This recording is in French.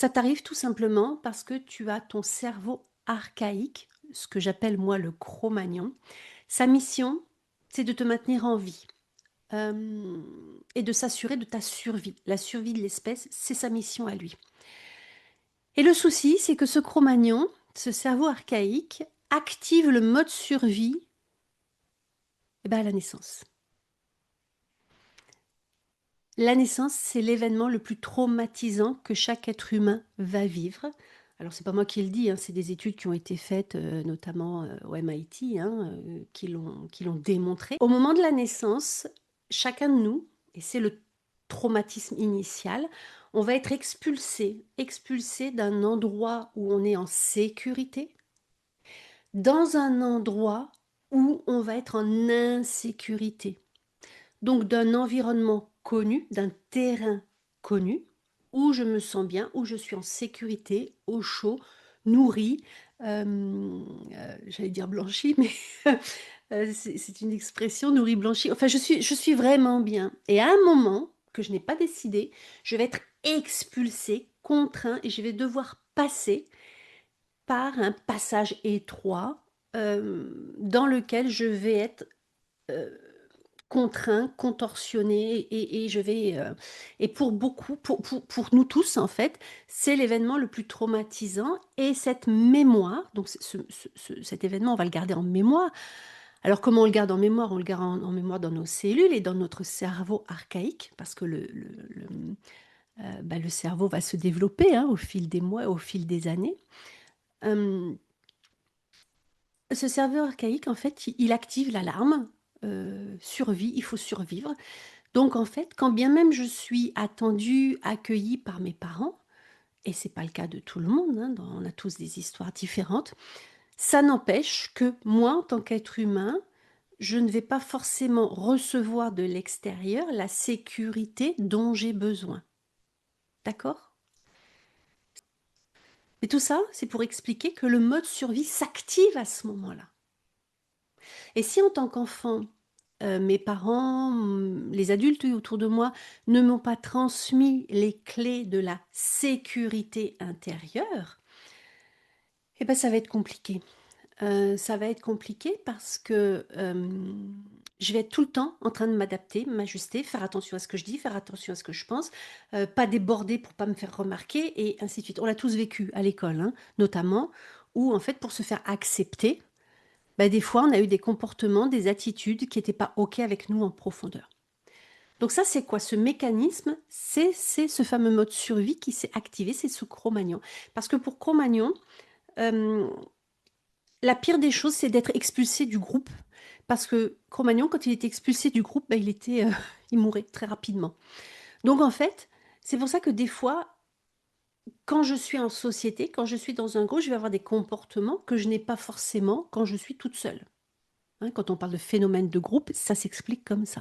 Ça t'arrive tout simplement parce que tu as ton cerveau archaïque, ce que j'appelle moi le Cro-Magnon. Sa mission, c'est de te maintenir en vie, et de s'assurer de ta survie. La survie de l'espèce, c'est sa mission à lui. Et le souci, c'est que ce Cro-Magnon, ce cerveau archaïque, active le mode survie, à la naissance. La naissance, c'est l'événement le plus traumatisant que chaque être humain va vivre. Alors, c'est pas moi qui le dis, hein, c'est des études qui ont été faites, notamment au MIT, hein, qui l'ont démontré. Au moment de la naissance, chacun de nous, et c'est le traumatisme initial, on va être expulsé d'un endroit où on est en sécurité, dans un endroit où on va être en insécurité. Donc d'un environnement connu, d'un terrain connu, où je me sens bien, où je suis en sécurité, au chaud, nourrie, j'allais dire blanchie, mais c'est une expression, nourrie, blanchie. Enfin, je suis vraiment bien. Et à un moment que je n'ai pas décidé, je vais être expulsée, contraint, et je vais devoir passer par un passage étroit, dans lequel je vais être, heu contraint, contorsionné et je vais, et pour beaucoup, pour nous tous, en fait, c'est l'événement le plus traumatisant et cette mémoire, donc cet événement, on va le garder en mémoire. Alors comment on le garde en mémoire? On le garde en mémoire dans nos cellules et dans notre cerveau archaïque parce que le cerveau va se développer, hein, au fil des mois, au fil des années. Hem, Ce cerveau archaïque, en fait, il active l'alarme, survie, il faut survivre. Donc en fait, quand bien même je suis attendue, accueillie par mes parents, et c'est pas le cas de tout le monde, hein, on a tous des histoires différentes, ça n'empêche que moi, en tant qu'être humain, je ne vais pas forcément recevoir de l'extérieur la sécurité dont j'ai besoin. D'accord? Et tout ça, c'est pour expliquer que le mode survie s'active à ce moment-là. Et si en tant qu'enfant, mes parents, les adultes autour de moi ne m'ont pas transmis les clés de la sécurité intérieure, ça va être compliqué. Ça va être compliqué parce que, je vais être tout le temps en train de m'adapter, m'ajuster, faire attention à ce que je dis, faire attention à ce que je pense, pas déborder pour pas me faire remarquer et ainsi de suite. On l'a tous vécu à l'école, hein, notamment, où en fait pour se faire accepter, des fois, on a eu des comportements, des attitudes qui étaient pas OK avec nous en profondeur. Donc ça, c'est quoi? Ce mécanisme, c'est ce fameux mode survie qui s'est activé, c'est ce Cro-Magnon. Parce que pour Cro-Magnon, hem, la pire des choses, c'est d'être expulsé du groupe. Parce que Cro-Magnon, quand il était expulsé du groupe, il était, il mourait très rapidement. Donc en fait, c'est pour ça que des fois, quand je suis en société, quand je suis dans un groupe, je vais avoir des comportements que je n'ai pas forcément quand je suis toute seule. Hein, quand on parle de phénomène de groupe, ça s'explique comme ça.